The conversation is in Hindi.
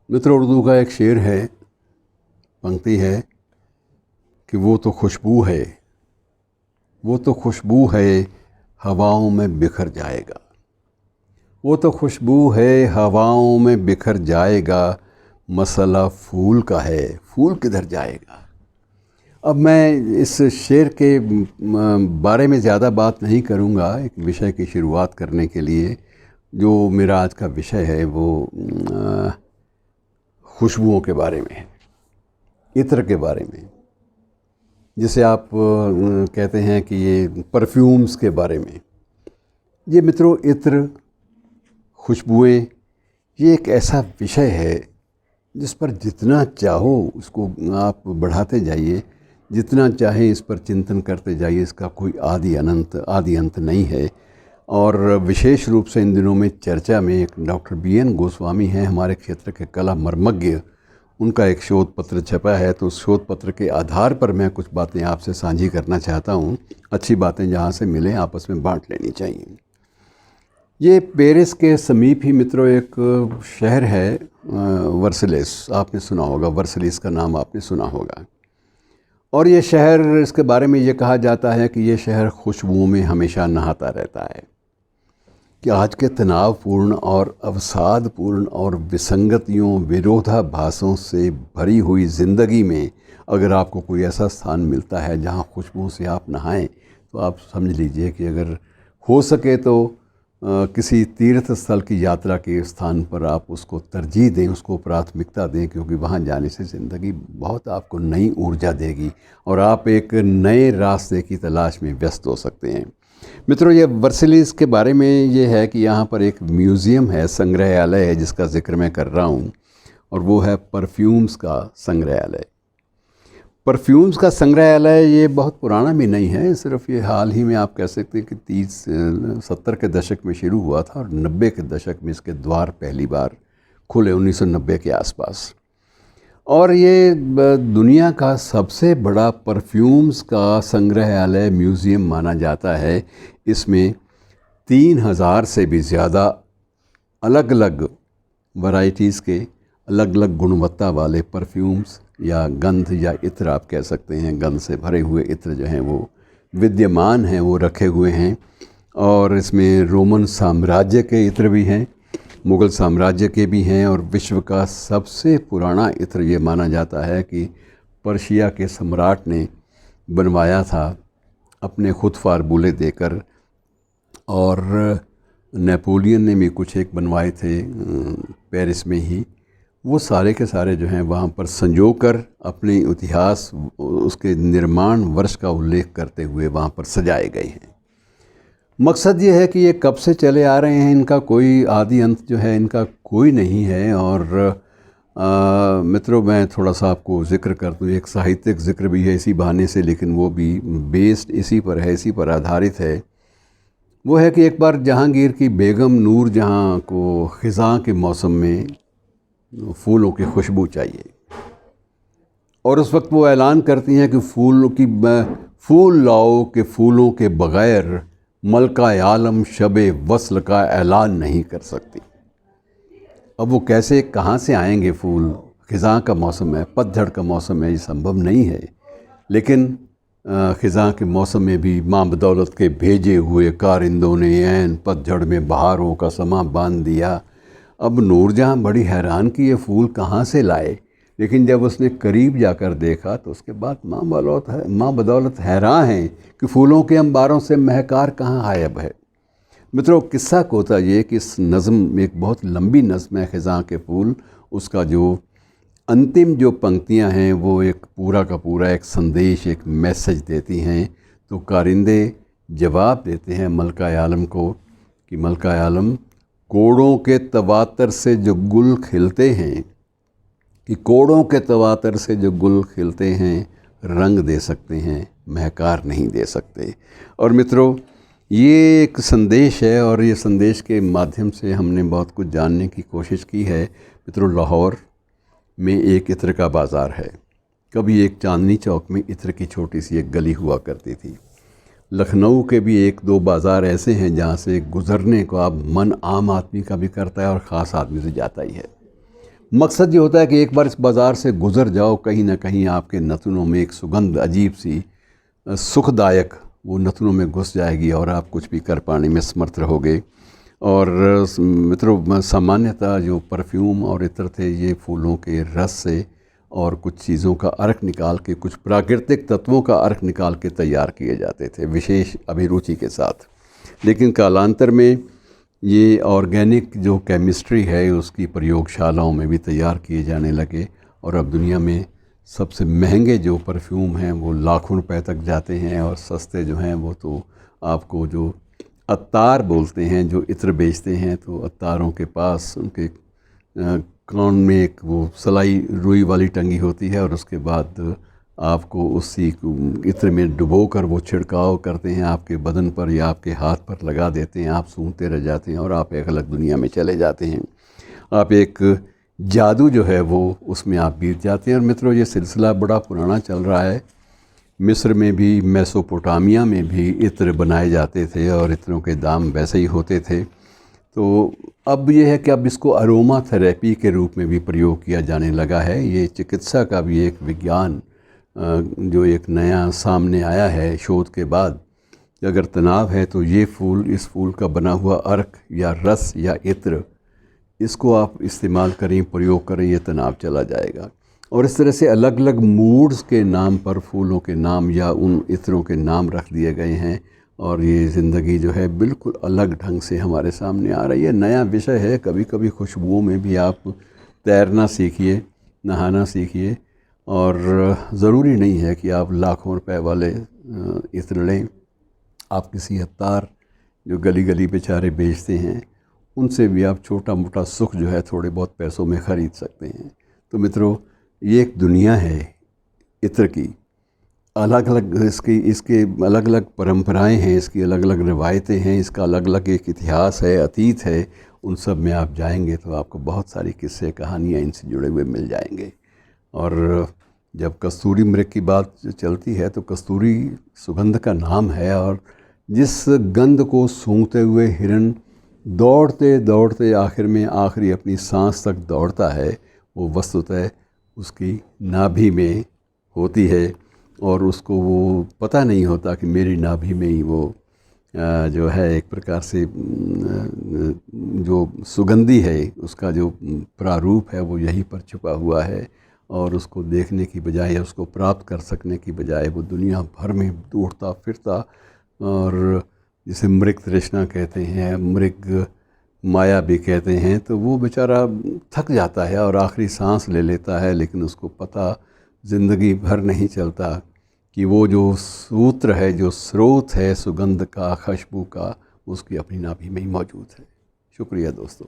मित्रों, उर्दू का एक शेर है, पंक्ति है कि वो तो खुशबू है, वो तो खुशबू है, हवाओं में बिखर जाएगा। वो तो खुशबू है, हवाओं में बिखर जाएगा। मसला फूल का है, फूल किधर जाएगा। अब मैं इस शेर के बारे में ज़्यादा बात नहीं करूँगा। एक विषय की शुरुआत करने के लिए जो मेरा आज का विषय है वो खुशबुओं के बारे में है, इत्र के बारे में, जिसे आप कहते हैं कि ये परफ्यूम्स के बारे में। ये मित्रों, इत्र, खुशबुएं, ये एक ऐसा विषय है जिस पर जितना चाहो उसको आप बढ़ाते जाइए, जितना चाहे इस पर चिंतन करते जाइए। इसका कोई आदि अंत नहीं है। और विशेष रूप से इन दिनों में चर्चा में एक डॉक्टर BN गोस्वामी हैं, हमारे क्षेत्र के कला मर्मज्ञ। उनका एक शोध पत्र छपा है, तो उस शोध पत्र के आधार पर मैं कुछ बातें आपसे साझी करना चाहता हूँ। अच्छी बातें जहाँ से मिलें आपस में बांट लेनी चाहिए। ये पेरिस के समीप ही मित्रों एक शहर है, वर्सलिस। आपने सुना होगा, वर्सलिस का नाम आपने सुना होगा। और ये शहर, इसके बारे में ये कहा जाता है कि ये शहर खुशबुओं में हमेशा नहाता रहता है। कि आज के तनावपूर्ण और अवसादपूर्ण और विसंगतियों, विरोधाभासों से भरी हुई ज़िंदगी में अगर आपको कोई ऐसा स्थान मिलता है जहाँ खुशबुओं से आप नहाएं, तो आप समझ लीजिए कि अगर हो सके तो किसी तीर्थ स्थल की यात्रा के स्थान पर आप उसको तरजीह दें, उसको प्राथमिकता दें, क्योंकि वहाँ जाने से ज़िंदगी बहुत आपको नई ऊर्जा देगी और आप एक नए रास्ते की तलाश में व्यस्त हो सकते हैं। मित्रों, ये वर्सलिस के बारे में ये है कि यहाँ पर एक म्यूज़ियम है, संग्रहालय है, जिसका जिक्र मैं कर रहा हूँ, और वो है परफ्यूम्स का संग्रहालय। परफ्यूम्स का संग्रहालय ये बहुत पुराना भी नहीं है, सिर्फ ये हाल ही में आप कह सकते हैं कि 30-70 के दशक में शुरू हुआ था और 90 के दशक में इसके द्वार पहली बार खुले, 1990 के आसपास। और ये दुनिया का सबसे बड़ा परफ्यूम्स का संग्रहालय, म्यूज़ियम माना जाता है। इसमें 3000 से भी ज़्यादा अलग अलग वैरायटीज़ के, अलग अलग गुणवत्ता वाले परफ्यूम्स या गंध या इत्र आप कह सकते हैं, गंध से भरे हुए इत्र जो हैं वो विद्यमान हैं, वो रखे हुए हैं। और इसमें रोमन साम्राज्य के इत्र भी हैं, मुग़ल साम्राज्य के भी हैं, और विश्व का सबसे पुराना इत्र ये माना जाता है कि पर्शिया के सम्राट ने बनवाया था अपने खुद फार्मूले देकर, और नेपोलियन ने भी कुछ एक बनवाए थे पेरिस में ही। वो सारे के सारे जो हैं वहाँ पर संजो कर अपने इतिहास, उसके निर्माण वर्ष का उल्लेख करते हुए वहाँ पर सजाए गए हैं। मकसद ये है कि ये कब से चले आ रहे हैं, इनका कोई आदि अंत जो है इनका कोई नहीं है। और मित्रों, मैं थोड़ा सा आपको ज़िक्र कर दूँ, एक साहित्यिक ज़िक्र भी है इसी बहाने से, लेकिन वो भी बेस्ड इसी पर है, इसी पर आधारित है। वो है कि एक बार जहांगीर की बेगम नूर जहाँ को ख़िज़ां के मौसम में फूलों की खुशबू चाहिए, और उस वक्त वो ऐलान करती हैं कि फूल लाओ कि फूलों के बग़ैर मलका आलम शबे वस्ल का ऐलान नहीं कर सकती। अब वो कैसे, कहाँ से आएंगे फूल? ख़िज़ां का मौसम है, पतझड़ का मौसम है, ये संभव नहीं है। लेकिन ख़िज़ां के मौसम में भी माँ बदौलत के भेजे हुए कारिंदों ने ऐन पतझड़ में बहारों का समा बांध दिया। अब नूरजहाँ बड़ी हैरान कि ये फूल कहाँ से लाए, लेकिन जब उसने करीब जाकर देखा तो उसके बाद माँ बदौलत हैरान हैं कि फूलों के अंबारों से महकार कहाँ गायब है। मित्रों, किस्सा को होता ये कि इस नज़्म, एक बहुत लंबी नज़्म है ख़िज़ां के फूल, उसका जो अंतिम जो पंक्तियां हैं वो एक पूरा का पूरा एक संदेश, एक मैसेज देती हैं। तो कारिंदे जवाब देते हैं मलका आलम को कि मलका आलम, कोड़ों के तवातर से जो गुल खिलते हैं, कि कोड़ों के तवातर से जो गुल खिलते हैं रंग दे सकते हैं, महकार नहीं दे सकते। और मित्रों, ये एक संदेश है, और ये संदेश के माध्यम से हमने बहुत कुछ जानने की कोशिश की है। मित्रों, लाहौर में एक इत्र का बाज़ार है। कभी एक चांदनी चौक में इत्र की छोटी सी एक गली हुआ करती थी। लखनऊ के भी 1-2 बाज़ार ऐसे हैं जहाँ से गुज़रने को आप मन आम आदमी का भी करता है और ख़ास आदमी से जाता ही है। मकसद ये होता है कि एक बार इस बाज़ार से गुज़र जाओ, कहीं ना कहीं आपके नथुनों में एक सुगंध अजीब सी सुखदायक वो नथुनों में घुस जाएगी और आप कुछ भी कर पाने में समर्थ रहोगे। और मित्रों, सामान्यतः जो परफ्यूम और इत्र थे ये फूलों के रस से और कुछ चीज़ों का अर्क निकाल के, कुछ प्राकृतिक तत्वों का अर्क निकाल के तैयार किए जाते थे विशेष अभिरुचि के साथ। लेकिन कालांतर में ये ऑर्गेनिक जो केमिस्ट्री है उसकी प्रयोगशालाओं में भी तैयार किए जाने लगे और अब दुनिया में सबसे महंगे जो परफ्यूम हैं वो लाखों रुपए तक जाते हैं और सस्ते जो हैं वो तो आपको जो अत्तार बोलते हैं, जो इत्र बेचते हैं, तो अत्तारों के पास उनके कान में एक वो सलाई रुई वाली टंगी होती है और उसके बाद आपको उसी इत्र में डुबो कर वो छिड़काव करते हैं आपके बदन पर या आपके हाथ पर लगा देते हैं। आप सूंघते रह जाते हैं और आप एक अलग दुनिया में चले जाते हैं। आप एक जादू जो है वो उसमें आप बीत जाते हैं। और मित्रों, ये सिलसिला बड़ा पुराना चल रहा है। मिस्र में भी, मेसोपोटामिया में भी इत्र बनाए जाते थे और इत्रों के दाम वैसे ही होते थे। तो अब ये है कि अब इसको अरोमा थेरेपी के रूप में भी प्रयोग किया जाने लगा है। ये चिकित्सा का भी एक विज्ञान जो एक नया सामने आया है शोध के बाद कि अगर तनाव है तो ये फूल, इस फूल का बना हुआ अर्क या रस या इत्र, इसको आप इस्तेमाल करें, प्रयोग करें, ये तनाव चला जाएगा। और इस तरह से अलग अलग मूड्स के नाम पर फूलों के नाम या उन इत्रों के नाम रख दिए गए हैं और ये ज़िंदगी जो है बिल्कुल अलग ढंग से हमारे सामने आ रही है। नया विषय है। कभी कभी खुशबुओं में भी आप तैरना सीखिए, नहाना सीखिए और ज़रूरी नहीं है कि आप लाखों रुपए वाले इत्र लें। आप किसी अत्तार जो गली गली बेचारे बेचते हैं उनसे भी आप छोटा मोटा सुख जो है थोड़े बहुत पैसों में ख़रीद सकते हैं। तो मित्रों, ये एक दुनिया है इत्र की। अलग अलग इसके अलग अलग परंपराएं हैं, इसकी अलग अलग रिवायतें हैं, इसका अलग अलग एक इतिहास है, अतीत है। उन सब में आप जाएंगे तो आपको बहुत सारी किस्से कहानियाँ इनसे जुड़े हुए मिल जाएंगे। और जब कस्तूरी मृग की बात चलती है तो कस्तूरी सुगंध का नाम है और जिस गंध को सूंघते हुए हिरन दौड़ते दौड़ते आखिर में आखिरी अपनी सांस तक दौड़ता है, वो वस्तुतः उसकी नाभि में होती है और उसको वो पता नहीं होता कि मेरी नाभि में ही वो जो है एक प्रकार से जो सुगंधी है उसका जो प्रारूप है वो यहीं पर छुपा हुआ है। और उसको देखने की बजाय या उसको प्राप्त कर सकने की बजाय वो दुनिया भर में दौड़ता फिरता और जिसे मृग तृष्णा कहते हैं, मृग माया भी कहते हैं, तो वो बेचारा थक जाता है और आखिरी सांस ले लेता है। लेकिन उसको पता ज़िंदगी भर नहीं चलता कि वो जो सूत्र है, जो स्रोत है सुगंध का, खुशबू का, उसकी अपनी नाभि में ही मौजूद है। शुक्रिया दोस्तों।